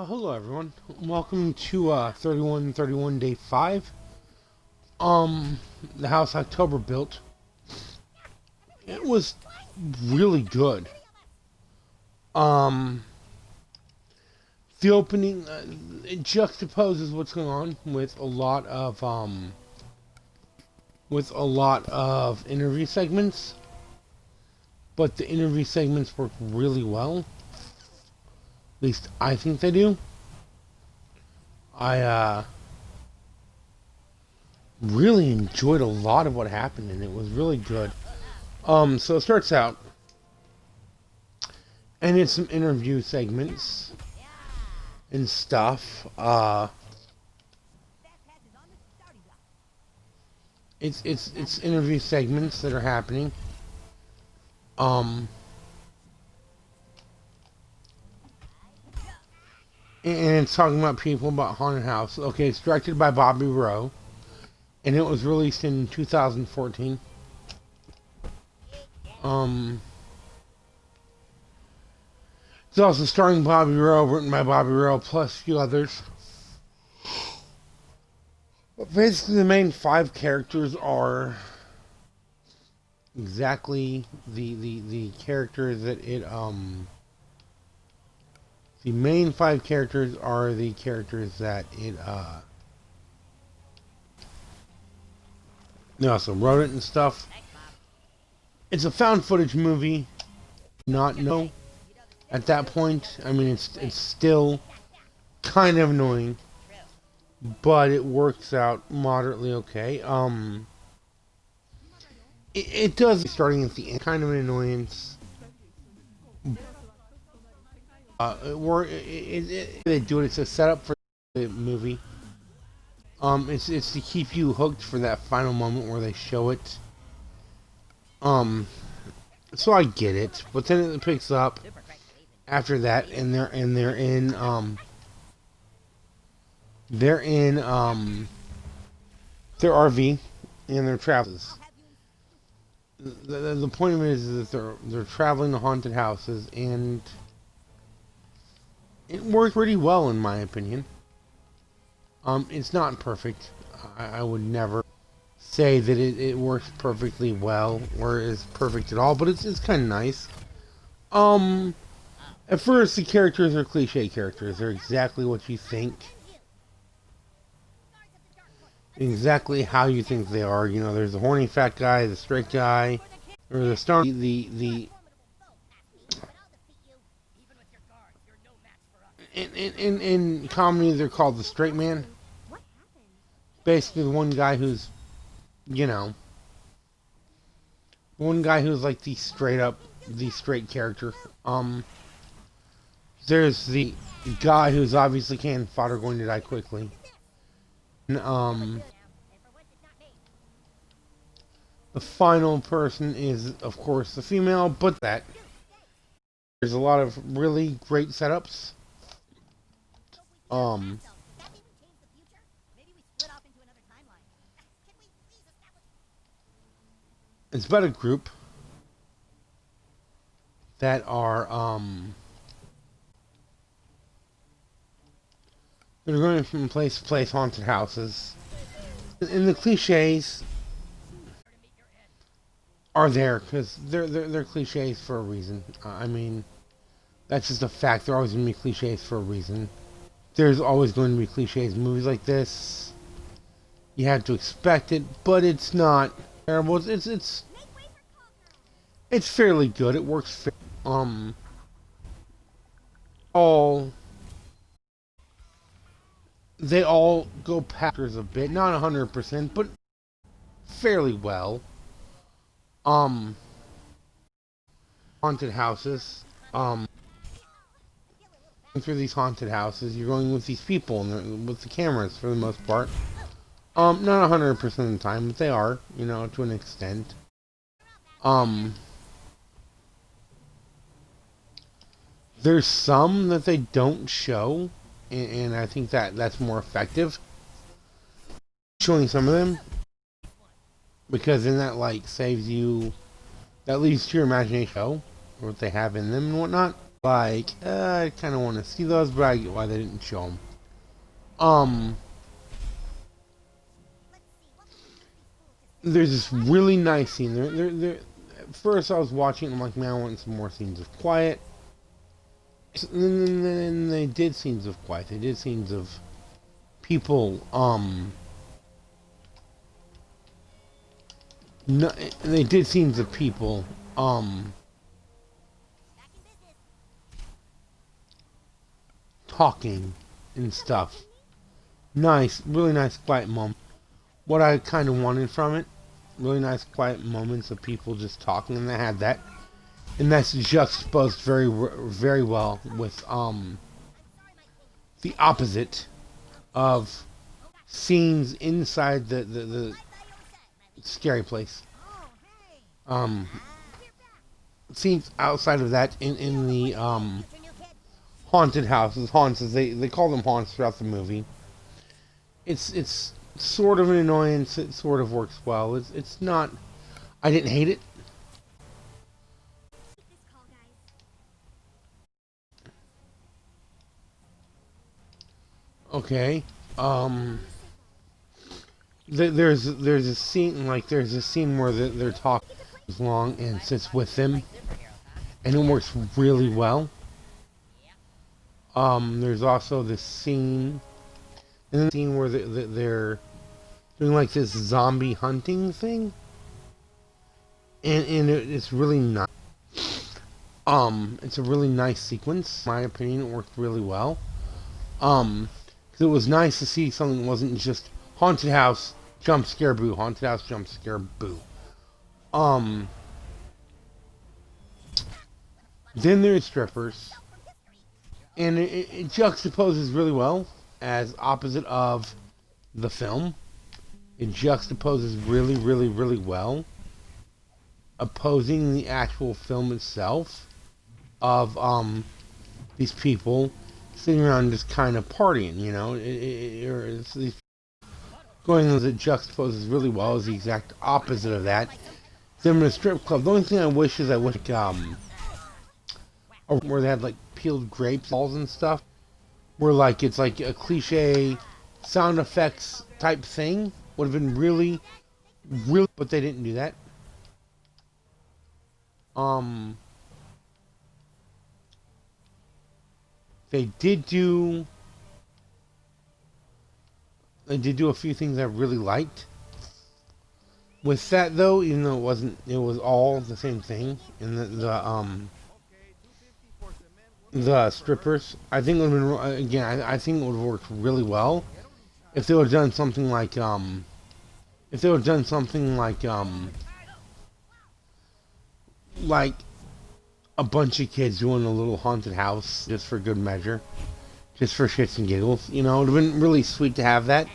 Hello everyone. Welcome to 3131 Day 5. The house October built. It was really good. Um, the opening it juxtaposes what's going on with a lot of interview segments, but the interview segments work really well. At least I think they do. I really enjoyed a lot of what happened, and it was really good. So it starts out, and it's some interview segments and stuff. It's interview segments that are happening. Um, and it's talking about people about haunted house. Okay, it's directed by Bobby Rowe, and it was released in 2014. It's also starring Bobby Rowe, written by Bobby Rowe, plus a few others. But basically, the main five characters are exactly the characters that it the main five characters are the characters that it they also wrote it and stuff. It's a found footage movie. Not no. At that point, I mean it's still kind of annoying, but it works out moderately okay. It does starting at the end, kind of an annoyance. They do it. It's a setup for the movie. It's to keep you hooked for that final moment where they show it. So I get it, but then it picks up after that, and they're in their RV and their travels. The point of it is that they're traveling to haunted houses, and it worked pretty well in my opinion. It's not perfect. I would never say that it works perfectly well or is perfect at all, but it's kind of nice. At first, the characters are cliche characters. They're exactly what you think, exactly how you think they are. You know, there's the horny fat guy, the straight guy, or the star. In comedy, they're called the straight man. Basically, the one guy who's, you know, one guy who's like the straight character. There's the guy who's obviously cannon fodder, going to die quickly. And, the final person is, of course, the female, but there's a lot of really great setups. It's about a group that are they're going from place to place, haunted houses, and the cliches are there because they're cliches for a reason. I mean, that's just a fact. They're always going to be cliches for a reason. There's always going to be cliches in movies like this. You have to expect it, but it's not terrible. It's fairly good. It works. All they all go past a bit, not 100%, but fairly well. Haunted houses. Through these haunted houses, you're going with these people and with the cameras for the most part. Not 100% of the time, but they are, you know, to an extent. There's some that they don't show, and I think that's more effective. Showing some of them, because then that like saves you, that leads to your imagination, what they have in them and whatnot. like, I kind of want to see those, but I get why they didn't show them. Um, there's this really nice scene. At first, I was watching, and I'm like, man, I want some more scenes of quiet. And then they did scenes of quiet. They did scenes of people. No, they did scenes of people. Talking and stuff. Nice, really nice, quiet moment. What I kind of wanted from it, really nice, quiet moments of people just talking, and they had that, and that's juxtaposed very well with the opposite of scenes inside the scary place. Um, Scenes outside of that in the haunted houses, haunts as they call them haunts throughout the movie. It's sort of an annoyance. It sort of works well. It's not. I didn't hate it. Okay. Um. There's a scene there's a scene where they're talking as long and sits with them, and it works really well. There's also this scene, and the scene where they're doing like this zombie hunting thing, and it's really nice. It's a really nice sequence. In my opinion, it worked really well. 'Cause it was nice to see something that wasn't just haunted house jump scare boo, haunted house jump scare boo. Um, then there's strippers, and it juxtaposes really well as opposite of the film. It juxtaposes really well, opposing the actual film itself of these people sitting around just kind of partying, you know. It's these going as it juxtaposes really well is the exact opposite of that. Them in a strip club. The only thing I wish is where they had like peeled grapes, balls and stuff, where like it's like a cliche sound effects type thing would have been really, but they didn't do that. Um, they did do They did do a few things I really liked. With that though, even though it was all the same thing. And the strippers, I think it would have been again. I think it would have worked really well if they would have done something if they would have done something like a bunch of kids doing a little haunted house just for good measure, just for shits and giggles. You know, it would have been really sweet to have that.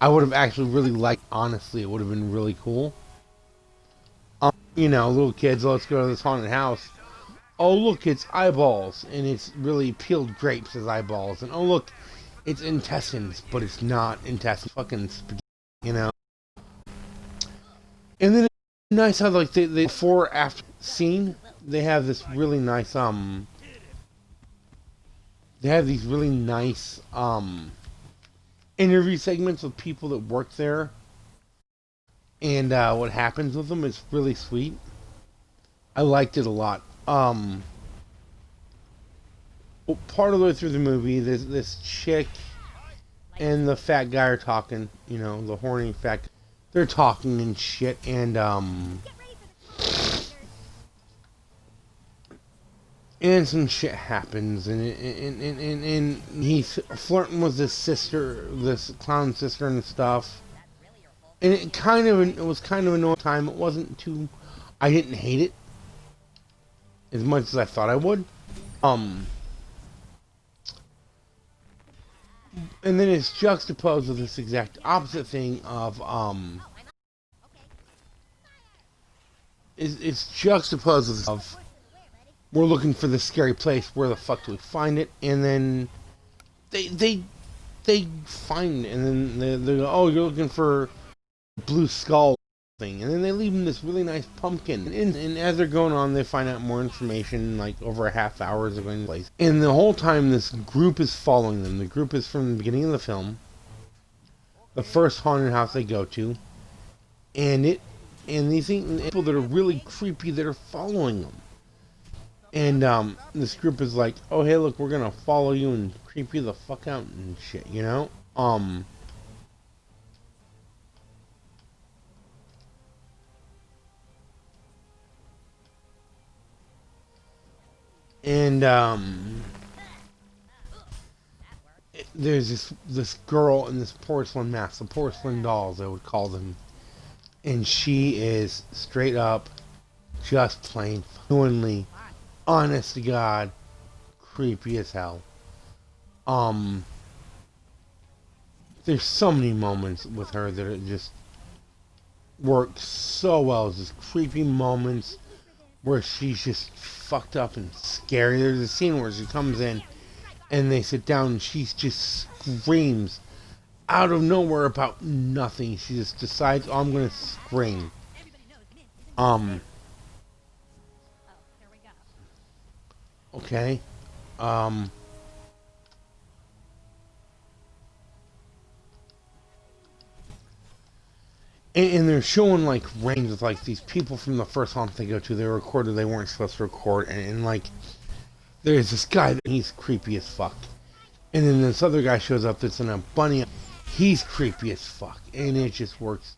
I would have actually really liked, honestly, it would have been really cool. You know, little kids, let's go to this haunted house. Oh, look, it's eyeballs, and it's really peeled grapes as eyeballs. And oh, look, it's intestines, but it's not intestines. Fucking spaghetti, you know? And then it's nice how, like, the before after scene, they have this really nice, they have these really nice, interview segments with people that work there and what happens with them is really sweet. I liked it a lot. Well, part of the way through the movie, this chick and the fat guy are talking. You know, the horny fat. They're talking and shit, and some shit happens, and he's flirting with this sister, this clown sister, and stuff. And it was kind of annoying time. It wasn't too. I didn't hate it as much as I thought I would. Um, and then it's juxtaposed with this exact opposite thing of it's juxtaposed with of we're looking for the scary place. Where the fuck do we find it? And then they find it, and then they go, oh, you're looking for Blue Skull. thing, and then they leave him this really nice pumpkin. And as they're going on, they find out more information. Like over a half hour is going to place, and the whole time this group is following them. The group is from the beginning of the film, the first haunted house they go to, and these people that are really creepy that are following them. And this group is like, oh hey, look, we're gonna follow you and creep you the fuck out and shit, you know. And there's this girl in this porcelain mask, the porcelain dolls, I would call them, and she is straight up, just plain, fluently, honest to God, creepy as hell. There's so many moments with her that it just works so well. Just creepy moments where she's just fucked up and scary. There's a scene where she comes in and they sit down and she just screams out of nowhere about nothing. She just decides, oh, I'm gonna scream. Okay. And they're showing like rings of like these people from the first haunt they go to. They recorded they weren't supposed to record, and like there's this guy that he's creepy as fuck, and then this other guy shows up that's in a bunny. He's creepy as fuck, and it just works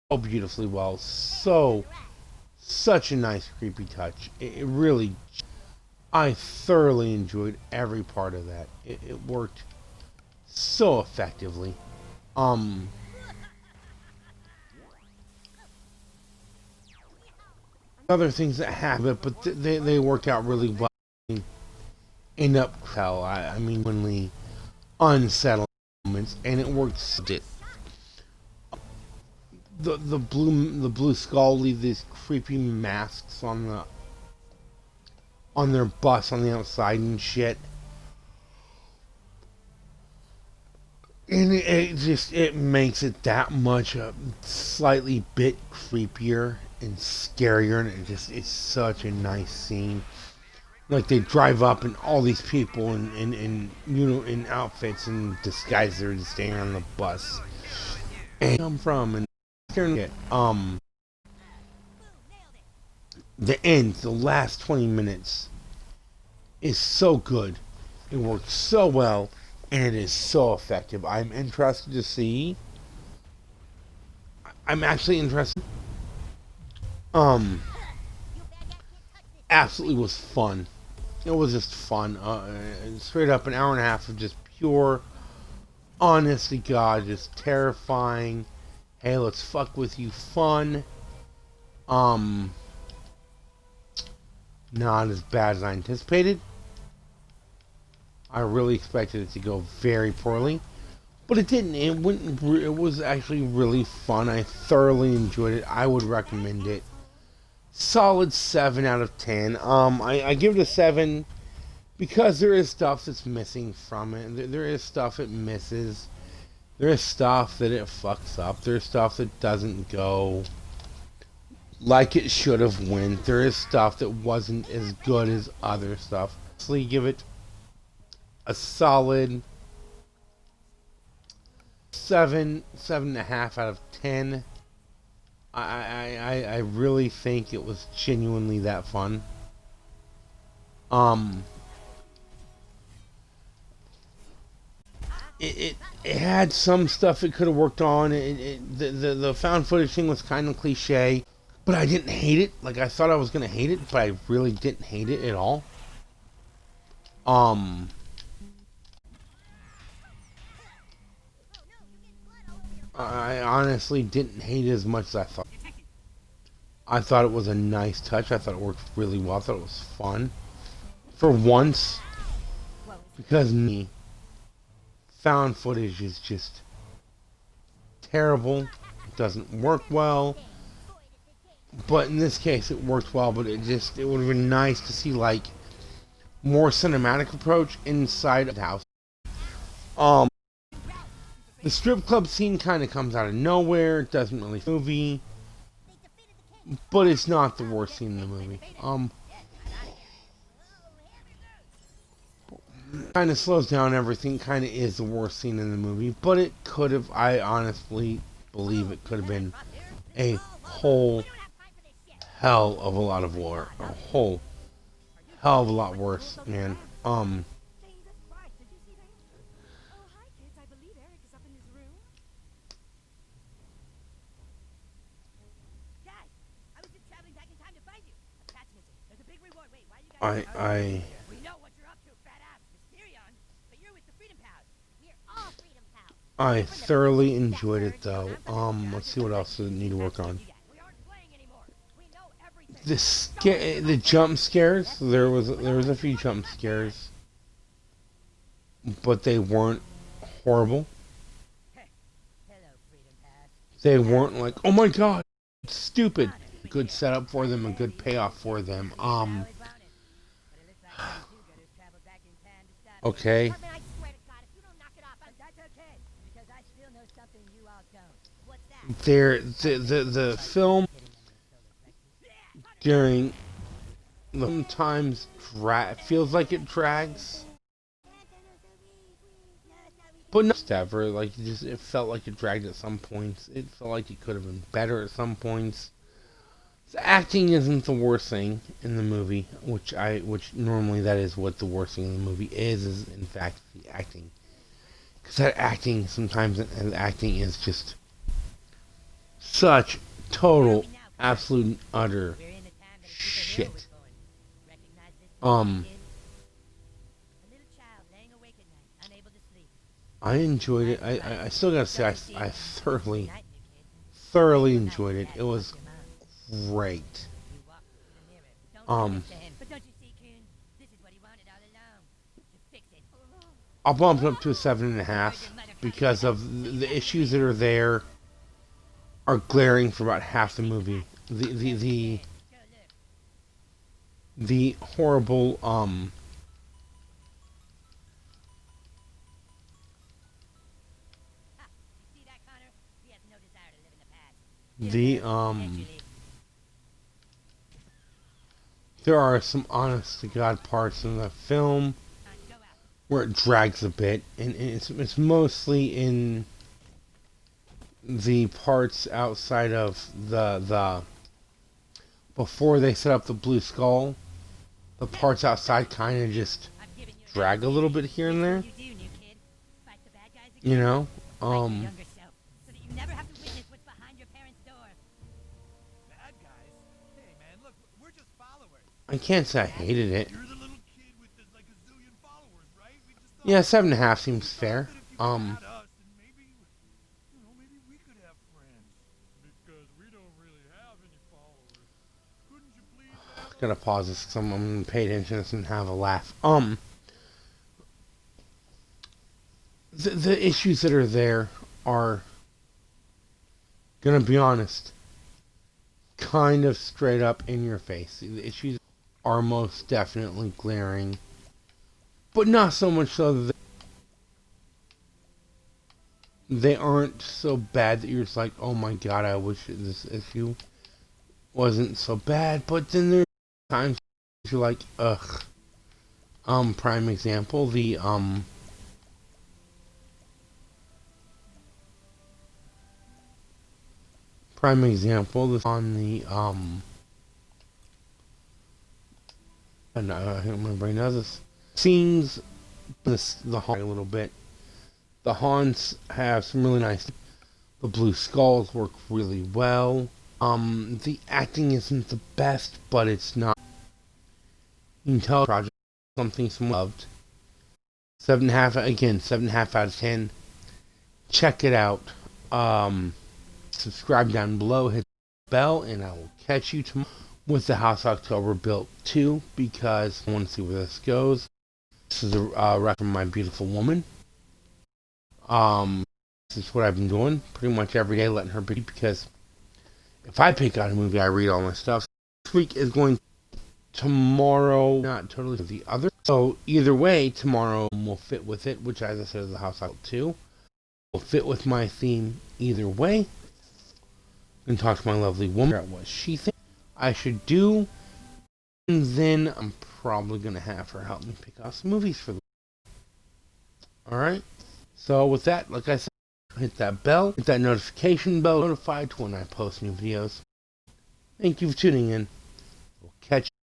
so beautifully well. Such a nice creepy touch. It really, I thoroughly enjoyed every part of that. It worked so effectively. Other things that happen, but they worked out really well. End up hell. I mean, really unsettling moments, and it works. The blue skull leave these creepy masks on their bus on the outside and shit, and it makes it that much a slightly bit creepier and scarier, and it's such a nice scene. Like they drive up and all these people in you know in outfits and disguises are just staying on the bus and come from and the end, the last 20 minutes is so good. It works so well and it is so effective. I'm interested to see. I'm actually interested. Absolutely was fun. It was just fun. Straight up an hour and a half of just pure, honest to God, just terrifying. Hey, let's fuck with you fun. Not as bad as I anticipated. I really expected it to go very poorly, but it didn't. It went. It was actually really fun. I thoroughly enjoyed it. I would recommend it. Solid 7 out of 10. I give it a 7 because there is stuff that's missing from it. There is stuff it misses. There is stuff that it fucks up. There's stuff that doesn't go like it should have went. There is stuff that wasn't as good as other stuff. So you give it a solid 7.5 out of 10. I really think it was genuinely that fun. It had some stuff it could have worked on. The found footage thing was kind of cliche, but I didn't hate it. Like I thought I was gonna hate it, but I really didn't hate it at all. I honestly didn't hate it as much as I thought. I thought it was a nice touch. I thought it worked really well. I thought it was fun. For once, because me, found footage is just terrible. It doesn't work well. But in this case, it worked well. But it would have been nice to see like more cinematic approach inside of the house. The strip club scene kind of comes out of nowhere. It doesn't really movie, but it's not the worst scene in the movie. Kind of slows down everything. Kind of is the worst scene in the movie, but it could have. I honestly believe it could have been a whole hell of a lot of war. A whole hell of a lot worse, man. I I thoroughly enjoyed it though. Let's see what else I need to work on. The jump scares. There was a few jump scares, but they weren't horrible. They weren't like, oh my god, it's stupid. Good setup for them, a good payoff for them. Okay. The film during sometimes feels like it drags, but not ever. Like it felt like it dragged at some points. It felt like it could have been better at some points. The acting isn't the worst thing in the movie, which normally that is what the worst thing in the movie is in fact the acting. Because that acting sometimes and acting is just such total, absolute, and utter shit. I enjoyed it. I still gotta say I thoroughly enjoyed it. It was great. I'll bump it up to a 7.5 because of the issues that are there are glaring for about half the movie. The horrible the there are some honest to god parts in the film where it drags a bit, and it's mostly in the parts outside of the before they set up the blue skull. The parts outside kind of just drag a little bit here and there. You know, I can't say I hated it. Yeah, 7.5 seems fair. Gotta pause this because I'm gonna pay attention to this and have a laugh. The issues that are there are, gonna be honest, kind of straight up in your face. The issues are most definitely glaring, but not so much so that they aren't so bad that you're just like, oh my god, I wish this issue wasn't so bad. But then there's times you're like, ugh. Prime example, the prime example this on the and I don't remember any others scenes. The Haunts a little bit. The Haunts have some really nice. The Blue Skulls work really well. The acting isn't the best, but it's not. You can tell project something someone loved. 7.5 again, 7.5 out of 10. Check it out. Subscribe down below, hit the bell, and I will catch you tomorrow with the House October Built 2 because I want to see where this goes. This is a rec from My Beautiful Woman. This is what I've been doing pretty much every day, letting her be, because if I pick out a movie, I read all my stuff. This week is going tomorrow, not totally the other. So either way, tomorrow will fit with it, which as I said is the House October 2. will fit with my theme either way. And talk to my lovely woman about what she thinks I should do. And then I'm probably going to have her help me pick out some movies for the week. Alright? So with that, like I said, hit that bell, hit that notification bell, notified when I post new videos. Thank you for tuning in. We'll catch you.